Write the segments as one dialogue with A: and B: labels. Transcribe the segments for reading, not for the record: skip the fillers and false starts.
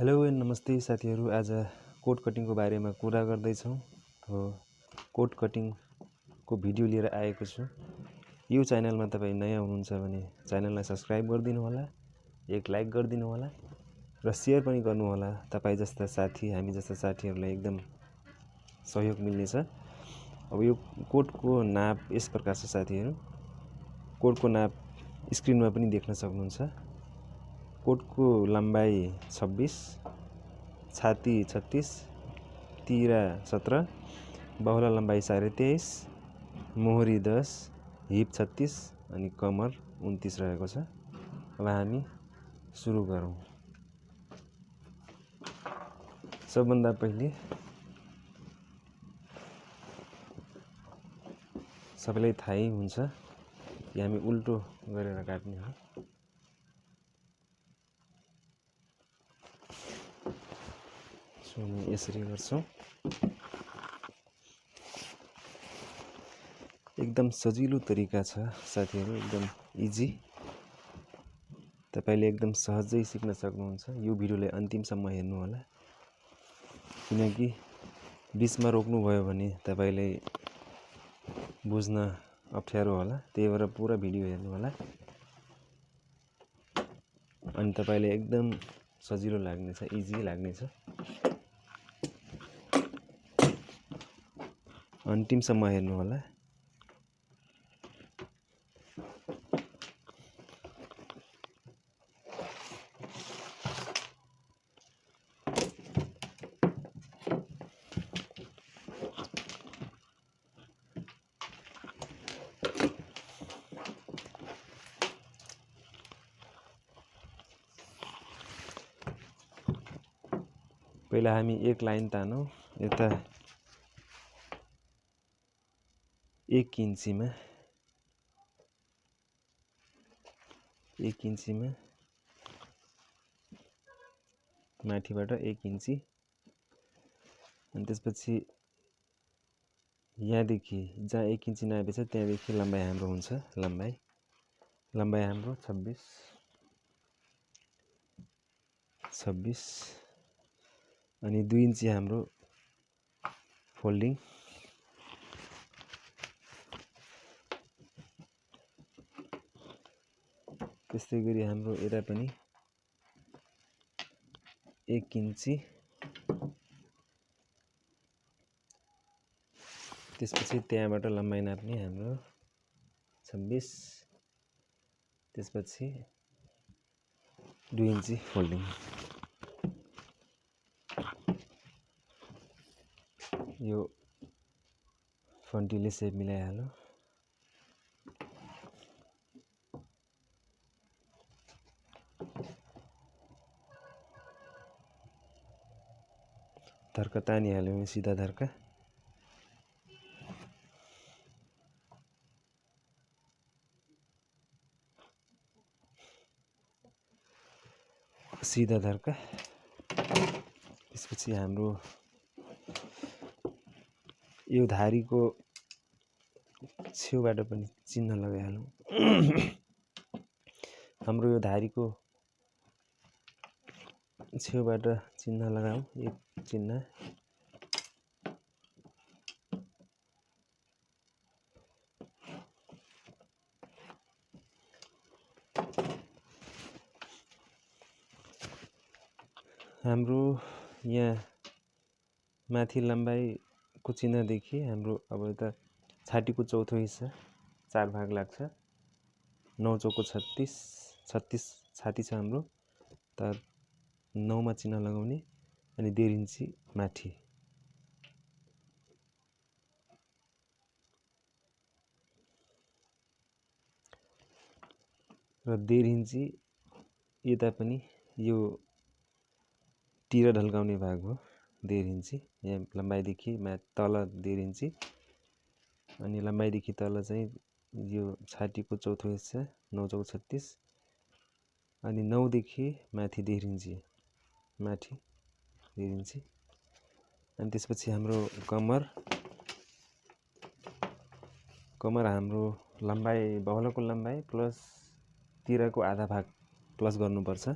A: Hello and नमस्ते साथीहरू। आज कोट कटिङको बारेमा कुरा गर्दैछौँ। हो कोट कटिङको भिडियो लिएर आएको छु। यो च्यानलमा तपाईँ नयाँ हुनुहुन्छ भने च्यानललाई सब्स्क्राइब गरिदिनु होला, एक लाइक गरिदिनु होला र सेयर पनि गर्नु होला। तपाईँ जस्ता साथी, हामी जस्ता साथीहरूलाई एकदम सहयोग मिल्नेछ। अब यो कोटको नाप यस प्रकार छ साथीहरू। कोटको नाप स्क्रिनमा पनि देख्न सक्नुहुन्छ। कोटको लम्बाइ 26, छाती 36, तिरा 17, बाहुला लम्बाइ 23.5, मोहरी 10, हिप 36 अनि कमर 29 रहेको छ। अब हामी सुरु गरौँ। सबभन्दा पहिले सबैलाई थाहै हुन्छ कि हामी उल्टो गरेर काट्ने हो। यसरी गर्छौँ। एकदम सजिलो तरिका छ साथीहरू, एकदम इजी। तपाईले एकदम सहजै सिक्न सक्नुहुन्छ। यो भिडियोलाई अन्तिमसम्म हेर्नु होला, किनकि बीचमा रोक्नुभयो भने तपाईलाई बुझ्न अप्ठ्यारो होला। त्यही भएर पुरा भिडियो हेर्नु होला अनि तपाईलाई एकदम सजिलो लाग्नेछ, इजी लाग्नेछ। अन्तिमसम्म हेर्नु होला। पहिला हामी एक लाइन तानौं। यता 1 इन्चीमा माथिबाट 1 इन्ची अनि त्यसपछि यहाँदेखि जहाँ 1 इन्ची नापेछ त्यहाँदेखि लम्बाइ हाम्रो हुन्छ। लम्बाइ हाम्रो 26 अनि 2 इन्ची हाम्रो फोल्डिङ। त्यस्तै गरी हाम्रो यता पनि 1 इन्ची, त्यसपछि त्यहाँबाट लम्बाइ नाप्ने हाम्रो 26, त्यसपछि 2 इन्ची फोल्डिङ। यो फन्टीले सेप मिलाइहाल्यो। धर्का तानिहाल्यौँ, सिधा धर्का। सिधा धर्का। त्यसपछि हाम्रो यो धारीको छेउबाट पनि चिन्ह लगाइहालौँ। हाम्रो यो धारीको छेउबाट चिन्ह लगाऊ, एक चिन्ह। हाम्रो यहाँ माथि लम्बाइको चिन्हदेखि हाम्रो अब यता छातीको चौथो हिस्सा 4 भाग लाग्छ। 9 चौको 36 छाती छ हाम्रो। त 9 मा चिन्ह लगाउने अनि 1.5 इन्ची माथि। र 1.5 इन्ची यता पनि यो तिर ढल्काउने भाग हो। 1.5 इन्ची यहाँ लम्बाइदेखि तल 1.5 इन्ची अनि लम्बाइदेखि तल चाहिँ यो छातीको चौथो हिस्सा 9 चौको 36 अनि 9 देखि माथि 1.5 इन्ची माथि 1.5 इन्ची अनि त्यसपछि हाम्रो कमर हाम्रो लम्बाइ, बाहुलाको लम्बाइ प्लस तिरको आधा भाग प्लस गर्नुपर्छ।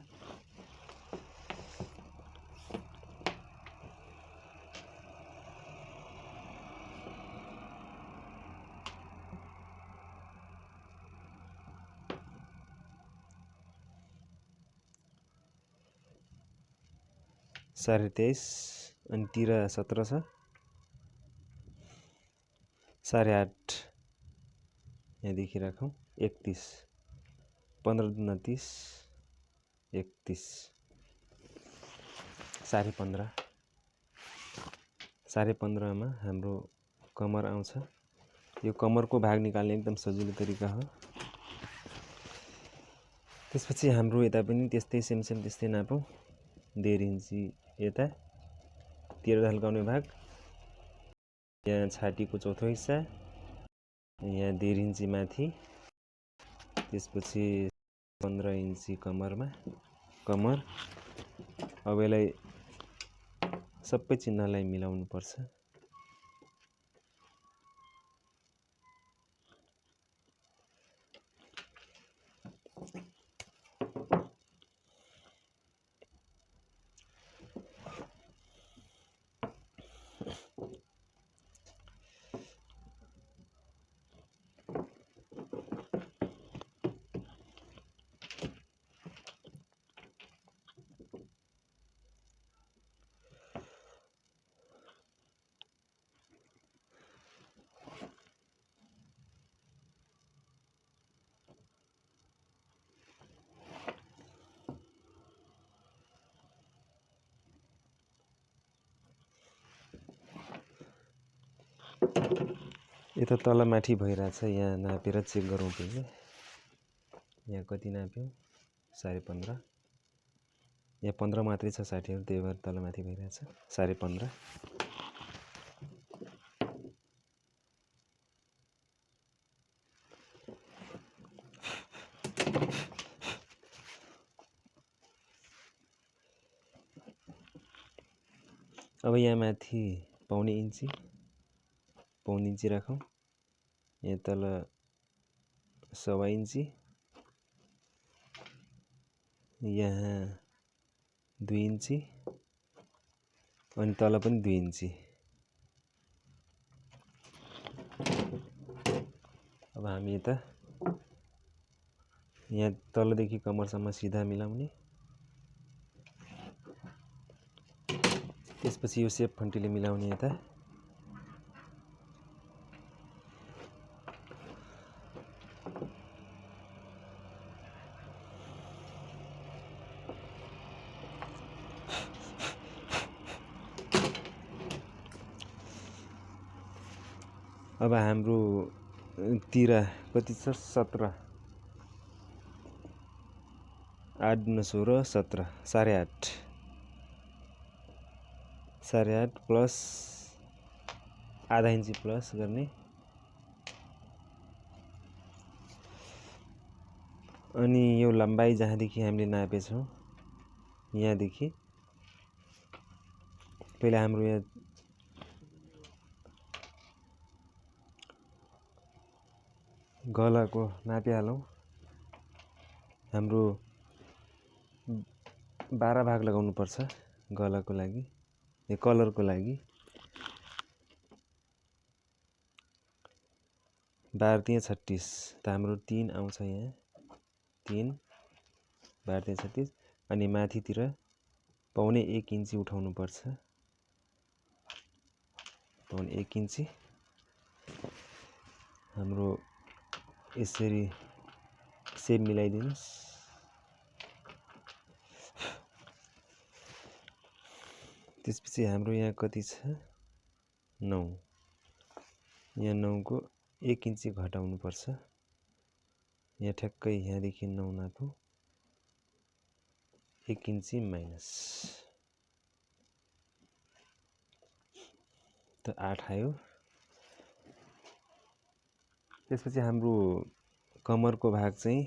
A: 23.5 अनि तिर 17 छ 8.5 यहाँदेखि राखौँ 31 15 दुना 30 31 15.5 15.5मा हाम्रो कमर आउँछ। यो कमरको भाग निकाल्ने एकदम सजिलो तरिका हो। त्यसपछि हाम्रो यता पनि त्यस्तै सेम त्यस्तै नापौँ 1.5 इन्ची यता 13 ढल्काउने भाग यहाँ छातीको चौथो हिस्सा यहाँ 1.5 इन्ची माथि त्यसपछि 15 इन्ची कमरमा कमर। अब यसलाई सबै चिन्हलाई मिलाउनु पर्छ। यता तल माथि भइरहेछ यहाँ नापेर चेक गरौँ पहिले यहाँ कति नाप्यौँ 15.5 यहाँ 15 मात्रै छ साथीहरु त्यही भएर तल माथि भइरहेछ 15.5 अब यहाँ माथि पौने इन्ची राखौँ यहाँ तल 1.25 इन्ची यहाँ 2 इन्ची अनि तल पनि 2 इन्ची। अब हामी यता यहाँ तलदेखि कमरसम्म सिधा मिलाउने त्यसपछि यो सेप फन्टीले मिलाउने यता अब हाम्रो तिरा कति छ 17 8 दुना 16 17 8.5 प्लस आधा इन्ची प्लस गर्ने अनि यो लम्बाई जहाँदेखि हामीले नापेछौँ यहाँदेखि पहिला हाम्रो यहाँ गलाको नापिहालौँ। हाम्रो 12 भाग लगाउनु पर्छ गलाको लागि यो कलरको लागि 12 3 36 त हाम्रो 3 आउँछ यहाँ 3 12 3 36 अनि माथितिर पौने 1 इन्ची उठाउनु पर्छ पौने 1 इन्ची हाम्रो यसरी सेप मिलाइदिनुस्। त्यसपछि हाम्रो यहाँ कति छ 9 यहाँ 9 को 1 इन्ची घटाउनु पर्छ यहाँ ठ्याक्कै यहाँदेखि 9 नापौँ 1 इन्ची माइनस त 8 आयो। त्यसपछि हाम्रो कमरको भाग चाहिँ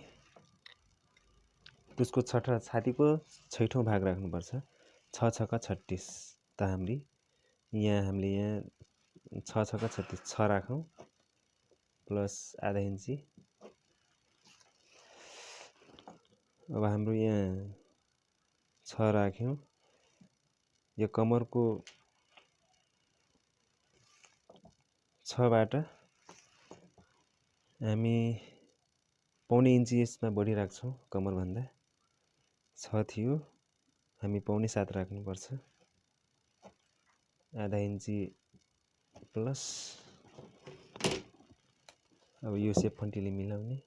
A: त्यसको छातीको छैठौं भाग राख्नुपर्छ 6 6 का 36 त हामीले यहाँ 6 6 का 36 6 राखौँ प्लस आधा इन्ची। अब हाम्रो यहाँ 6 राख्यौं यो कमरको 6 बाट हामी पौने इन्ची यसमा बढी राख्छौं कमर भन्दा 6 थियो हामी पौने 7 राख्नु पर्छ आधा इन्ची प्लस। अब यो सेपफन्टीले मिलाउने।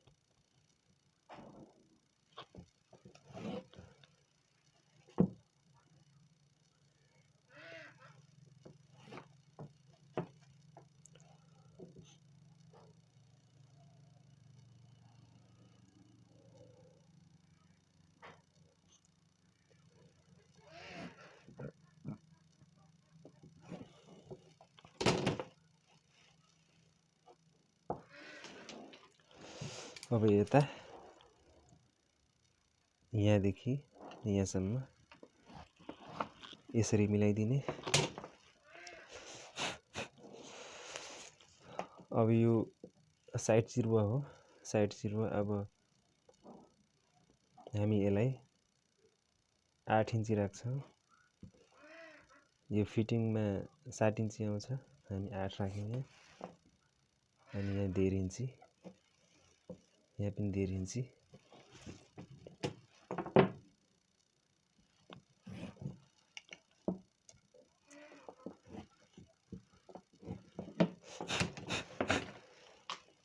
A: अब यता यहाँदेखि यहाँसम्म यसरी मिलाइदिने। अब यो साइड चिरुवा हो, साइड चिरुवा। अब हामी यसलाई 8 इन्ची राख्छौँ। यो फिटिङमा 7 इन्ची आउँछ, हामी 8 राख्यौँ। अनि यहाँ 1.5 इन्ची, यहाँ पनि 1.5 इन्ची।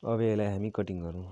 A: अब यसलाई हामी कटिङ गरौँ।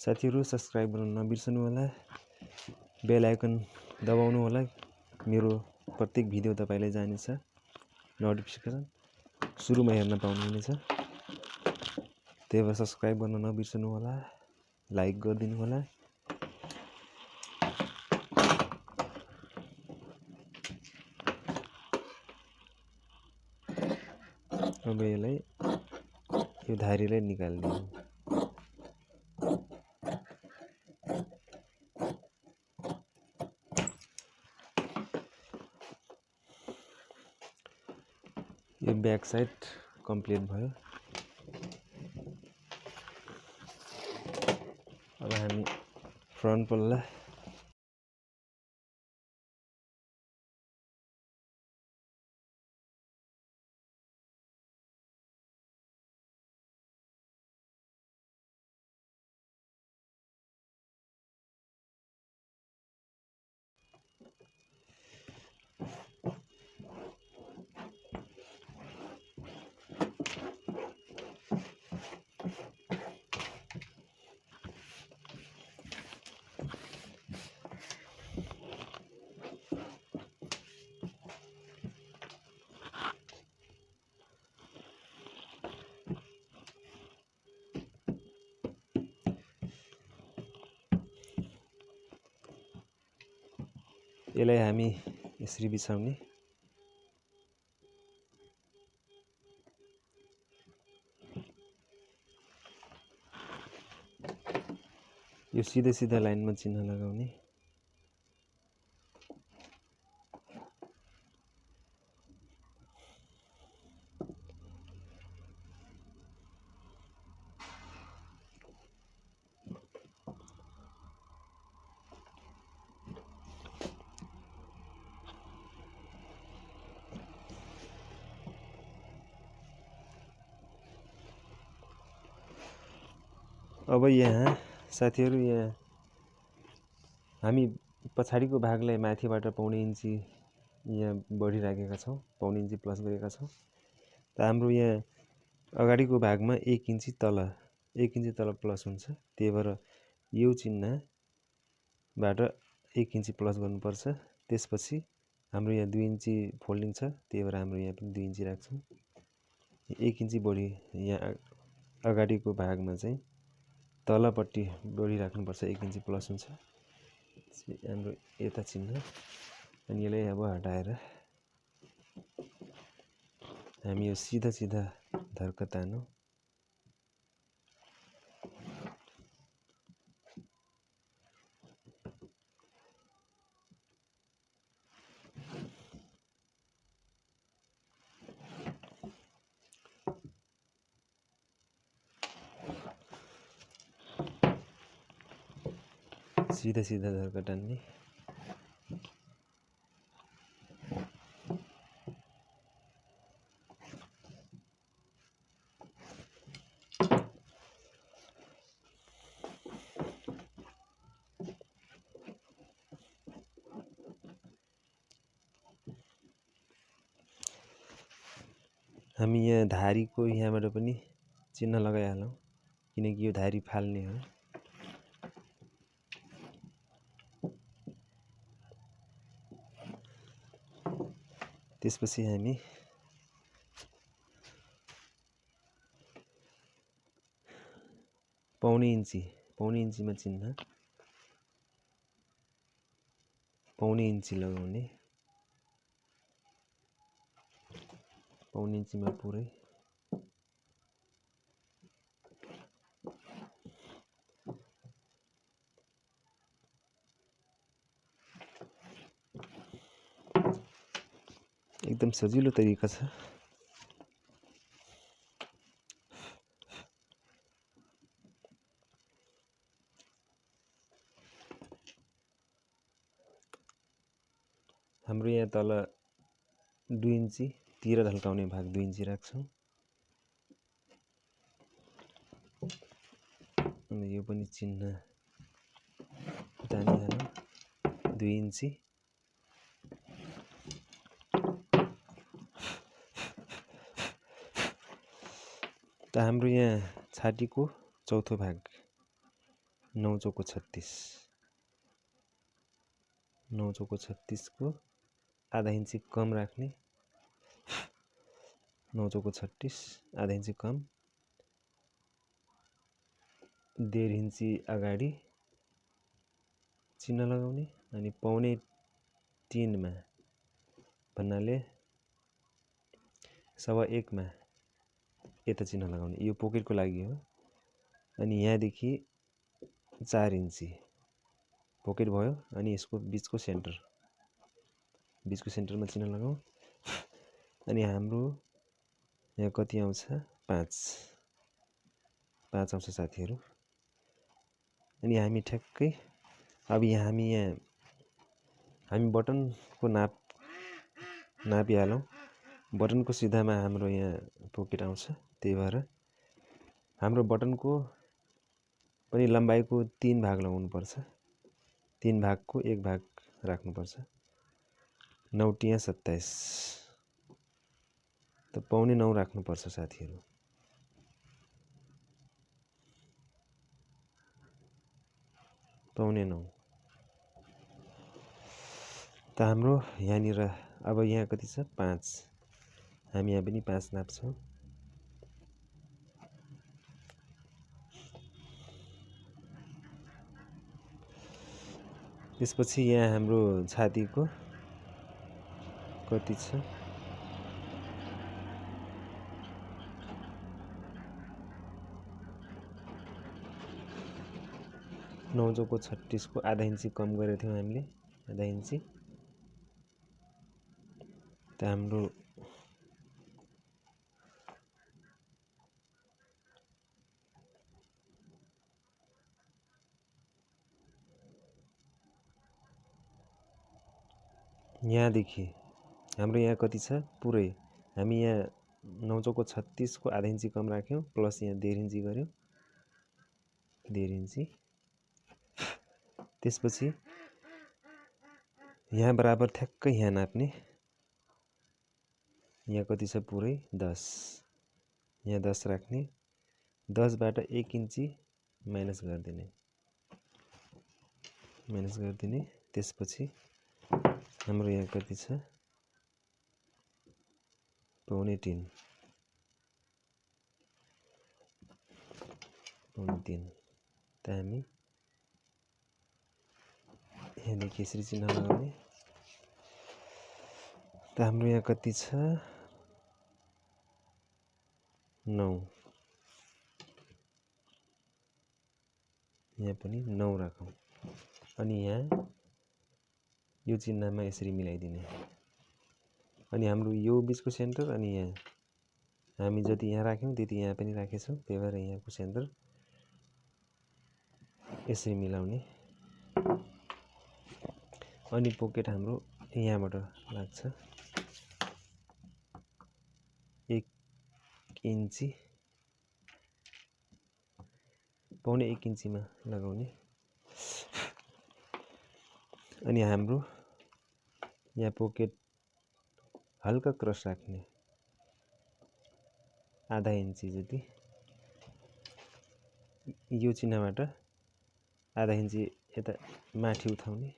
A: साथीहरु सब्स्क्राइब गर्न नबिर्सनु होला, बेल आइकन दबाउनु होला। मेरो प्रत्येक भिडियो तपाईलाई जानेछ, नोटिफिकेसन सुरुमा हेर्न पाउनुहुनेछ। त्यही भएर सब्स्क्राइब गर्न नबिर्सनु होला, लाइक गरिदिनु होला। अब यसलाई यो धारीलाई निकाल्दिनु। यो ब्याक साइड कम्प्लिट भयो। अब हामी फ्रन्ट पल्ला यसलाई हामी यसरी बिछाउने। यो सिधा सिधा लाइनमा चिन्ह लगाउने। अब यहाँ साथीहरु, यहाँ हामी पछाडिको भागलाई माथिबाट 1.5 इन्ची यहाँ बढिराखेका छौं, 1.5 इन्ची प्लस गरेका छौं। त हाम्रो यहाँ अगाडिको भागमा 1 इन्ची तल 1 इन्ची तल प्लस हुन्छ। त्यही भएर यो चिन्हबाट 1 इन्ची प्लस गर्नुपर्छ। त्यसपछि हाम्रो यहाँ 2 इन्ची फोल्डिङ छ, त्यही भएर हाम्रो यहाँ पनि 2 इन्ची राख्छौँ। 1 इन्ची बढी यहाँ अगाडिको भागमा चाहिँ तलपट्टि बढी राख्नुपर्छ, 1 इन्ची प्लस हुन्छ हाम्रो यता चिन्ह। अनि यसलाई अब हटाएर हामी यो सिधा सिधा धर्का तानौँ। सीधा सीधा धर्का टान्ने। हामी यहाँ धारीको यहाँबाट पनि चिन्ह लगाइहालौँ, किनकि यो धारी फाल्ने हो। त्यसपछि हामी पौने इन्चीमा चिन्ह, पौने इन्ची लगाउने, पौने इन्चीमा पुरै एकदम सजिलो तरिका छ। हाम्रो यहाँ तल 2 इन्ची तिर ढल्काउने भाग 2 इन्ची राख्छौँ। अनि यो पनि चिन्ह तानिहालौँ 2 इन्ची। त हाम्रो यहाँ छातीको चौथो भाग 9 चौको 36, 9 चौको 36 को आधा इन्ची कम राख्ने, 9 चौको 36 आधा इन्ची कम, 1.5 इन्ची अगाडि चिन्ह लगाउने। अनि पौने 3 मा भन्नाले 1.25 मा यता चिन्ह लगाउने। यो पोकेटको लागि हो। अनि यहाँदेखि 4 इन्ची पोकेट भयो। अनि यसको बिचको सेन्टरमा चिन्ह लगाऊ। अनि हाम्रो यहाँ कति आउँछ? 5 आउँछ साथीहरू। अनि हामी ठ्याक्कै अब हामी बटनको नापिहालौँ। बटनको सिधामा हाम्रो यहाँ पोकेट आउँछ, त्यही भएर हाम्रो बटनको पनि लम्बाइको 3 भाग लगाउनुपर्छ। 3 भागको 1 भाग राख्नुपर्छ। 9 टिया 27 त पौने 9 राख्नुपर्छ साथीहरू। पौने 9 त हाम्रो यहाँनिर अब यहाँ कति छ? 5। हामी यहाँ पनि 5 नाप्छौँ। त्यसपछि यहाँ हाम्रो छातीको कति छ? 9 चौको 36 को आधा इन्ची कम गरेको थियौँ हामीले, आधा इन्ची। त हाम्रो यहाँदेखि हाम्रो यहाँ कति छ? पुरै हामी यहाँ 9 चौको 36 को आधा इन्ची कम राख्यौँ, प्लस यहाँ 1.5 इन्ची गऱ्यौँ, 1.5 इन्ची। त्यसपछि यहाँ बराबर ठ्याक्कै यहाँ नाप्ने। यहाँ कति छ? पुरै 10। यहाँ 10 राख्ने। 10 बाट 1 इन्ची माइनस गरिदिने त्यसपछि हाम्रो यहाँ कति छ 3.5 त हामी यहाँदेखि यसरी चिन्ह लगाउने त हाम्रो यहाँ कति छ 9 यहाँ पनि 9 राखौं अनि यहाँ यो चिन्हमा यसरी मिलाइदिने अनि हाम्रो यो बीचको सेन्टर अनि यहाँ हामी जति यहाँ राख्यौं त्यति यहाँ पनि राखेछौं त्यही भएर यहाँको सेन्टर यसरी मिलाउने अनि पोकेट हाम्रो यहाँबाट लाग्छ 1 इन्ची पौने 1 इन्चीमा लगाउने अनि हाम्रो यहाँ पोकेट हल्का क्रस राख्ने आधा इन्ची जति यो चिन्हबाट आधा इन्ची यता माथि उठाउने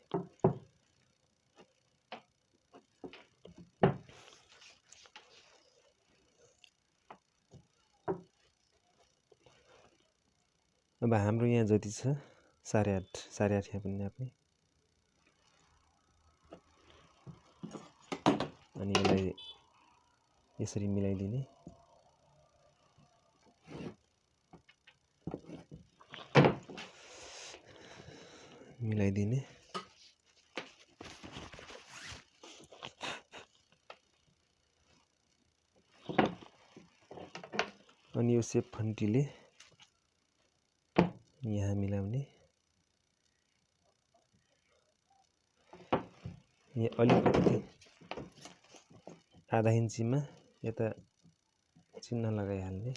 A: अब हाम्रो यहाँ जति छ 8.5 यहाँ पनि नाप्ने अनि यसलाई यसरी मिलाइदिने अनि यो सेप फन्टीले यहाँ मिलाउने यहाँ अलिकति आधा इन्चीमा यता चिन्ह लगाइहाल्ने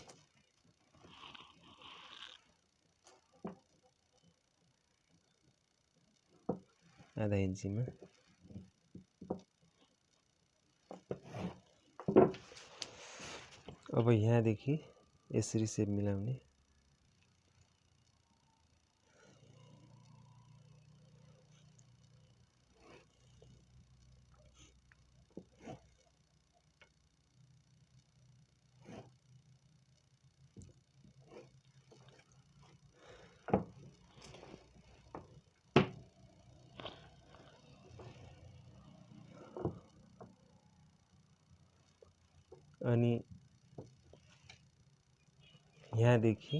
A: आधा इन्चीमा अब यहाँदेखि यसरी सेप मिलाउने अनि यहाँदेखि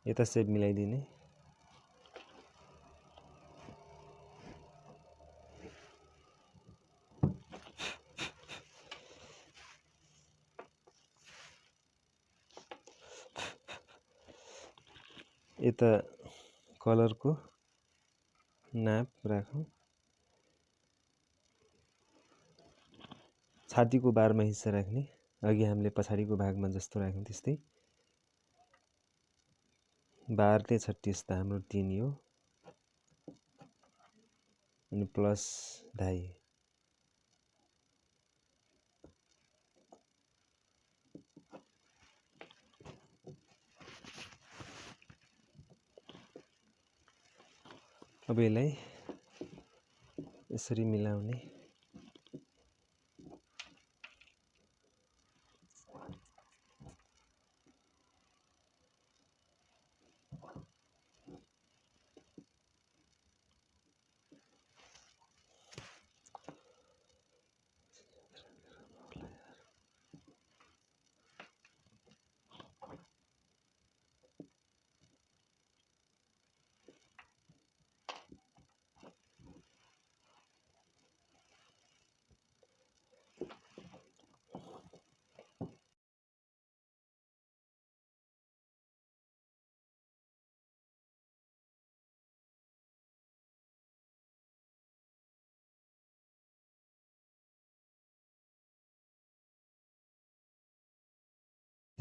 A: यता सेप मिलाइदिने यता कलरको नाप राखौं छातीको बारमा हिस्सा राख्ने अघि हामीले पछाडीको भागमा जस्तो राख्यौं त्यस्तै बारले 36 त हाम्रो 3 हो अनि प्लस 2.5 अब यसलाई यसरी मिलाउने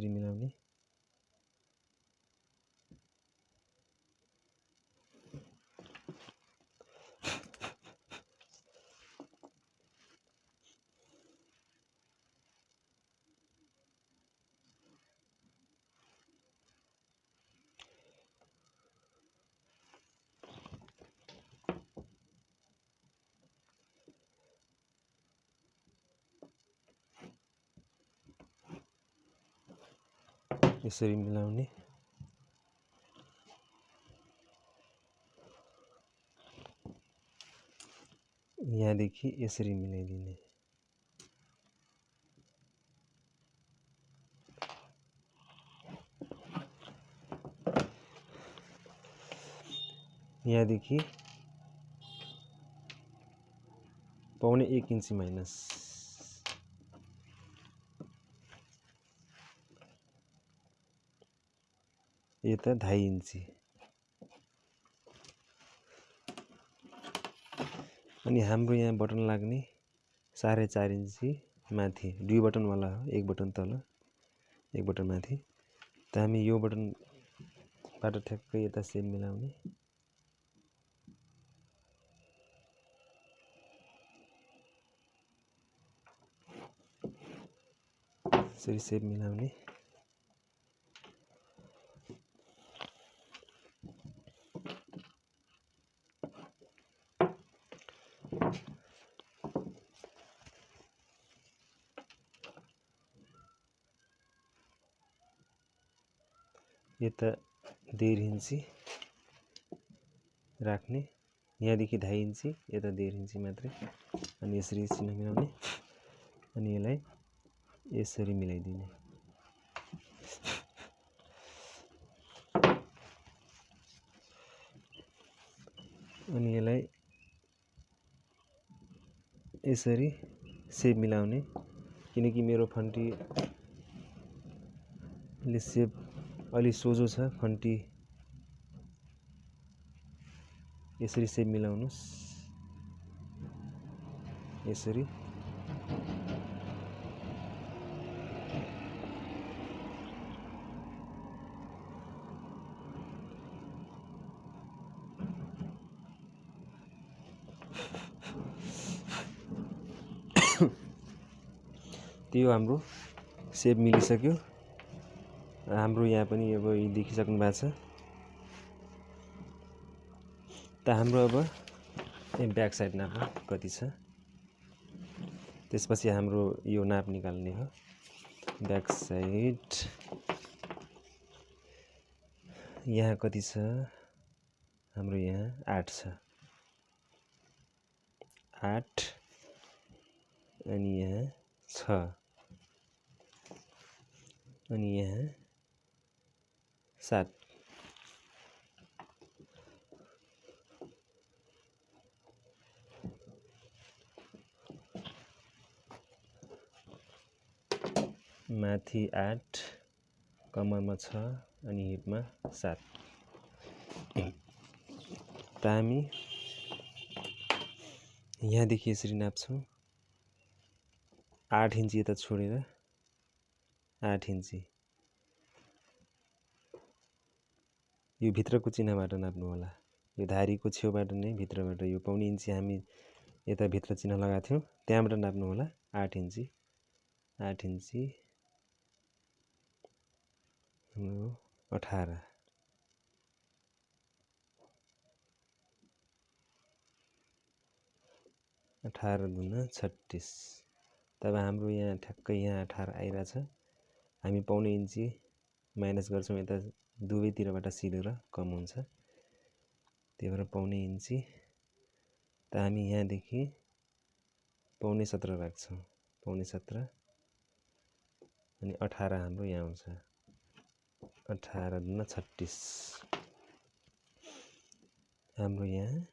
A: मिलाउने यसरी मिलाउने। यहाँदेखि यसरी मिलाइदिने। यहाँदेखि 1.25 इन्ची माइनस। यता 2.5 इन्ची। अनि हाम्रो यहाँ बटन लाग्ने 4.5 इन्ची माथि। 2 बटन वाला हो, 1 बटन तल 1 बटन माथि। त हामी यो बटनबाट ठ्याक्कै यता सेप मिलाउने। यसरी सेप मिलाउने। यता 1.5 इन्ची राख्ने। यहाँदेखि 2.5 इन्ची, यता 1.5 इन्ची मात्रै। अनि यसरी चिन्ह मिलाउने। अनि यसलाई यसरी मिलाइदिने। अनि यसलाई यसरी सेप मिलाउने। किनकि मेरो फन्टीले सेप अलि सोझो छ, फन्टी यसरी सेप मिलाउनुस्। यसरी त्यो हाम्रो सेप मिलिसक्यो। हाम्रो यहाँ पनि अब देखिसक्नु भएको छ। त हाम्रो अब ब्याक साइड नाप कति छ, त्यसपछि हाम्रो यो नाप निकाल्ने हो। ब्याक साइड यहाँ कति छ, हाम्रो यहाँ 8 छ। 8 अनि यहाँ 6 अनि यहाँ 7। माथि 8, कमरमा 6 अनि हिपमा 7। त हामी यहाँदेखि यसरी नाप्छौँ। 8 इन्ची यता छोडेर 8 इन्ची यो भित्रको चिन्हबाट नाप्नु होला। यो धारीको छेउबाट नै भित्रबाट यो 1.25 इन्ची हामी यता भित्र चिन्ह लगाएको थियौँ, त्यहाँबाट नाप्नु होला। 8 इन्ची 8 इन्ची 18 18 दुना 36। तब हाम्रो यहाँ ठ्याक्कै यहाँ 18 आइरहेछ। हामी 1.25 इन्ची माइनस गर्छौँ, यता दुवैतिरबाट सिलेर कम हुन्छ, त्यही भएर 1.25 इन्ची। त हामी यहाँदेखि 17.25 राख्छौँ। 17.25 अनि 18 हाम्रो यहाँ आउँछ। 18 दुना 36 हाम्रो यहाँ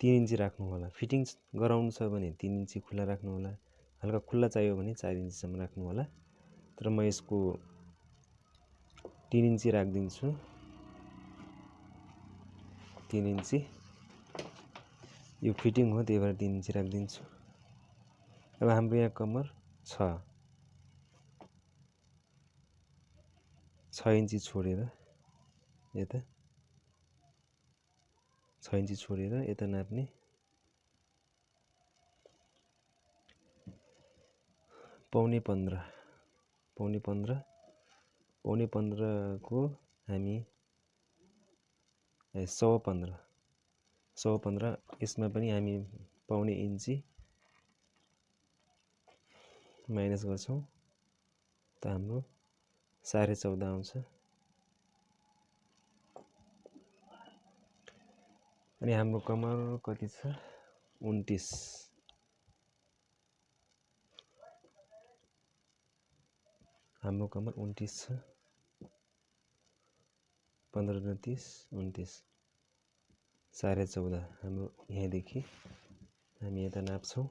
A: 3 इन्ची राख्नु होला। फिटिङ गराउनु छ भने 3 इन्ची खुला राख्नु होला। हल्का खुल्ला चाहियो भने 4 इन्चीसम्म राख्नु होला। तर म यसको 3 इन्ची राखिदिन्छु। 3 इन्ची यो फिटिङ हो, त्यही भएर 3 इन्ची राखिदिन्छु। अब हाम्रो यहाँ कम्मर 6 इन्ची छोडेर यता 6 इन्ची छोडेर यता नाप्ने। 15.5 को हामी 115 यसमा पनि हामी पाउने इन्ची माइनस गर्छौं त हाम्रो 14.5 आउँछ। अनि हाम्रो कमर कति छ 29। हाम्रो कमर 29 छ। 15 र 30 29 14.5 हाम्रो यहाँदेखि हामी यता नाप्छौं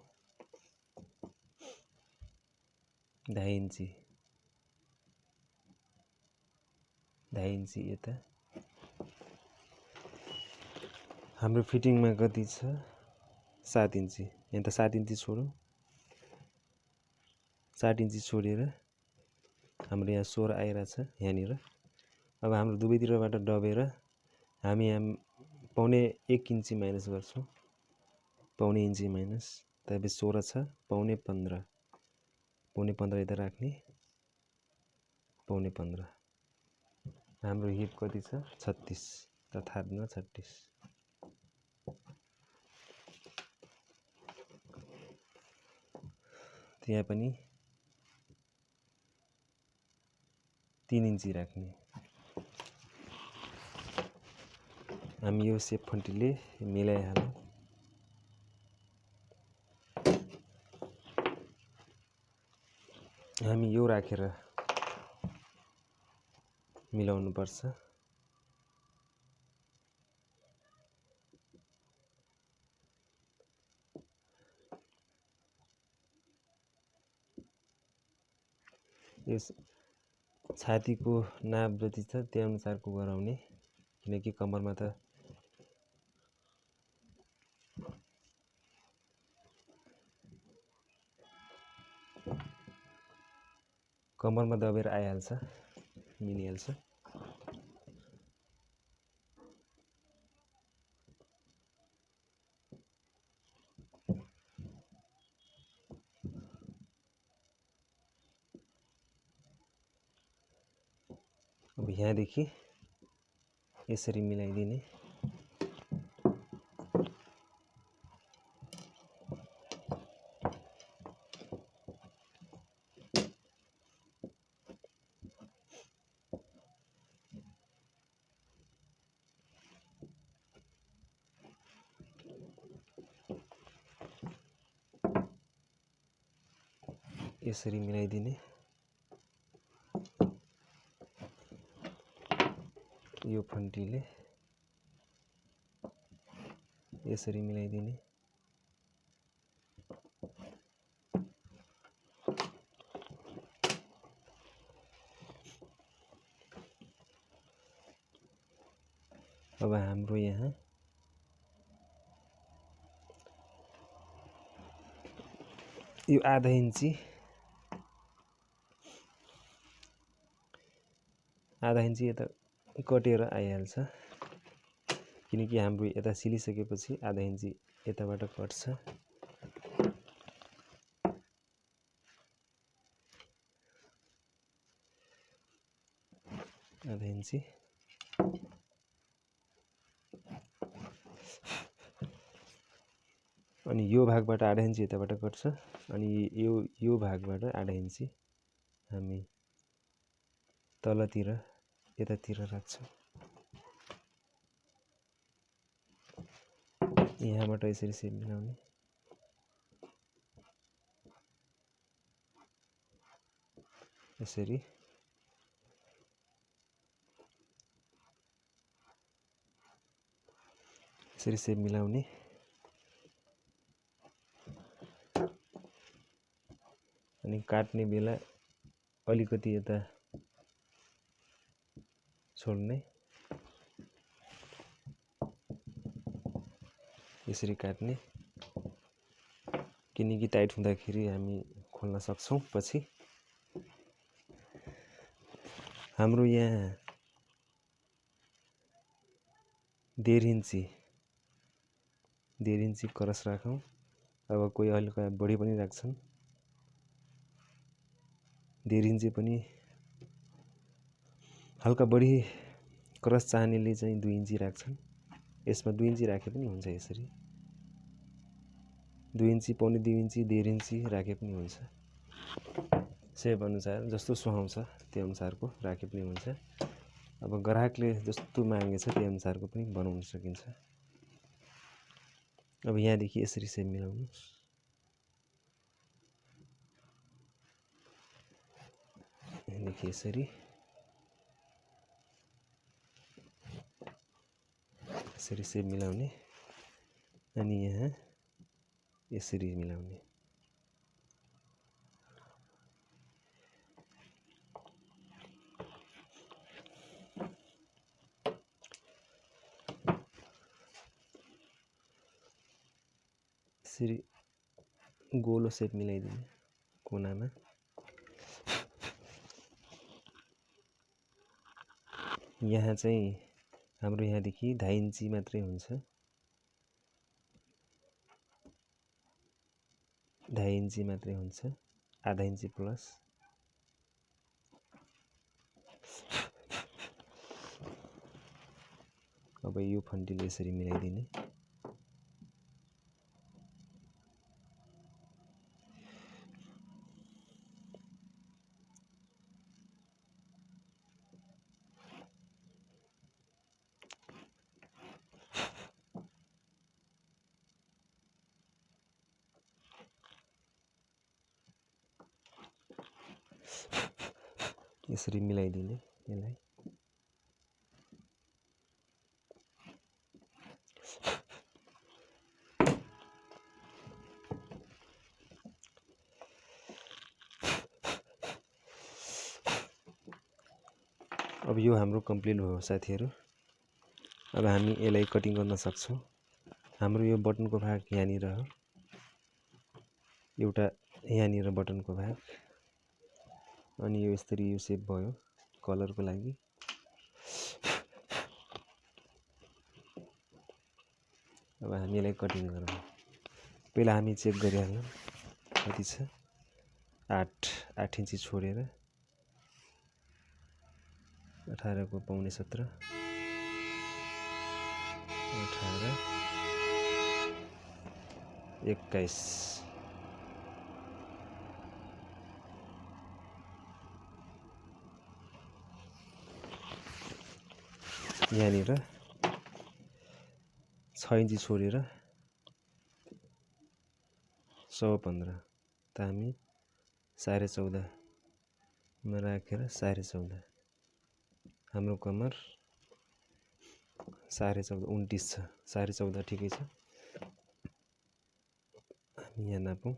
A: 2.5 इन्ची 2.5 इन्ची यता। हाम्रो फिटिङमा कति छ 7 इन्ची। यहाँ त 7 इन्ची छोडौं 7 इन्ची छोडेर हाम्रो यहाँ 16 आइराछ यहाँनिर। अब हाम्रो दुवैतिरबाट डबेर हामी यहाँ पौने 1 इन्ची माइनस गर्छौं। पौने इन्ची माइनस तबे 16 छ पौने 15 यता राख्ने पौने 15। हाम्रो हिप कति छ 36 तथार्थ 36। त्यहाँ पनि 3 इन्ची राख्ने। हामी यो सेप फन्टीले मिलाइहालौं। हामी यो राखेर मिलाउनु पर्छ। यो छातीको नाप जति छ त्यो अनुसारको गराउने किनकि कम्मरमा त कम्मरमा दबेर आइहाल्छ मिलिहाल्छ। अब यहाँदेखि यसरी मिलाइदिने। यसरी मिलाइदिने। यो फन्टीले यसरी मिलाइदिने। अब हाम्रो यहाँ यो आधा इन्ची यता कटेर आइहाल्छ किनकि हाम्रो यता सिलिसकेपछि आधा इन्ची यताबाट कट्छ। आधा इन्ची अनि यो भागबाट आधा इन्ची यताबाट कट्छ अनि यो भागबाट आधा इन्ची हामी तलतिर यतातिर राख्छौं। यहाँबाट यसरी सेप मिलाउने। यसरी सेप मिलाउने। अनि काट्ने बेला अलिकति यता छोड्ने। यसरी काट्ने किनकि टाइट हुँदाखेरि हामी खोल्न सक्छौं पछि। हाम्रो यहाँ 1.5 इन्ची क्रस राखौं। अब कोही हल्का बढी पनि राख्छन्। 1.5 इन्ची पनि हल्का बढी क्रस चाहनेले चाहिँ 2 इन्ची राख्छन्। यसमा 2 इन्ची राखे पनि हुन्छ यसरी। 2 इन्ची, पौने 2 इन्ची, 1.5 इन्ची राखे पनि हुन्छ। सेप अनुसार जस्तो सुहाउँछ त्यो अनुसारको राखे पनि हुन्छ। अब ग्राहकले जस्तो मागेछ त्यो अनुसारको पनि बनाउन सकिन्छ। अब यहाँदेखि यसरी सेप मिलाउनुस्। यहाँदेखि यसरी यसरी सेप मिलाउने अनि यहाँ यसरी मिलाउने। यसरी गोलो सेप मिलाइदिने कोनामा। यहाँ चाहिँ हाम्रो यहाँदेखि 2.5 इन्ची मात्रै हुन्छ। 2.5 इन्ची मात्रै हुन्छ, आधा इन्ची प्लस। अब यो फन्टीले यसरी मिलाइदिने। यसरी मिलाइदिने यसलाई। अब यो हाम्रो कम्प्लिट भयो साथीहरु। अब हामी यसलाई कटिङ गर्न सक्छौं। हाम्रो यो बटनको भाग यहाँनिर हो, एउटा यहाँनिर बटनको भाग, अनि यो यसरी यो सेप भयो कलरको लागि। अब हामी यसलाई कटिङ गरौँ। पहिला हामी चेक गरिहालौँ कति छ। 8 इन्ची छोडेर 18 को पौने 17, 18, 21। यहाँनिर 6 इन्ची छोडेर 15.5 त हामी 14.5 मा राखेर 14.5। हाम्रो कमर 14.5 29 छ। 14.5 ठिकै छ। हामी यहाँ नापौं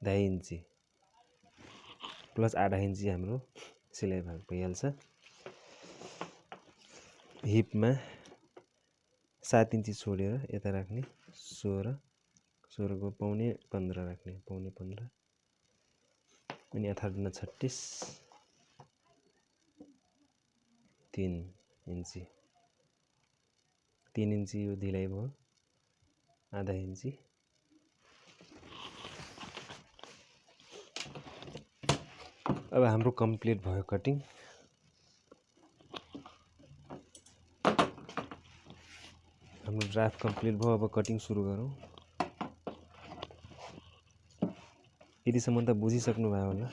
A: 2.5 इन्ची प्लस आधा इन्ची हाम्रो सिलाइ भाग भइहाल्छ। हिपमा 7 इन्ची छोडेर यता राख्ने 16, 16 को पौने 15 राख्ने, पौने 15, अनि 18 36, 3 इन्ची। 3 इन्ची यो ढिलाइ भयो, आधा इन्ची। अब हाम्रो कम्प्लिट भयो कटिङ। हाम्रो ड्राफ्ट कम्प्लिट भयो। अब कटिङ सुरु गरौँ। यतिसम्म त बुझिसक्नु भयो होला।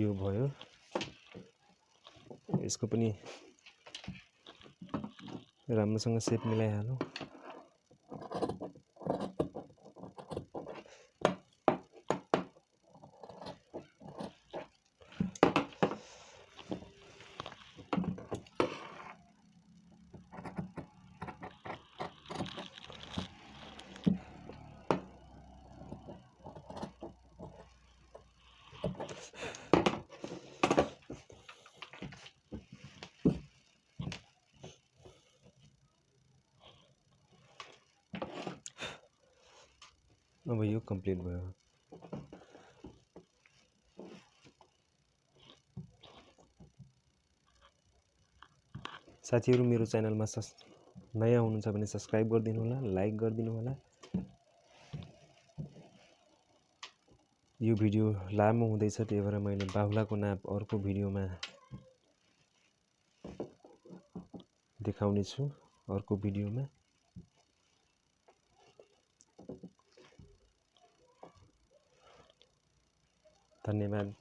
A: यो भयो। यसको पनि राम्रोसँग सेप मिलाइहालौँ। अब यो कम्प्लिट भयो। साथीहरु मेरो च्यानलमा नयाँ हुनुहुन्छ भने सब्स्क्राइब गरिदिनु होला, लाइक गरिदिनु होला। यो भिडियो लामो हुँदैछ, त्यही भएर मैले बाहुलाको नाप अर्को भिडियोमा देखाउने छु। अर्को भिडियोमा धन्यवाद।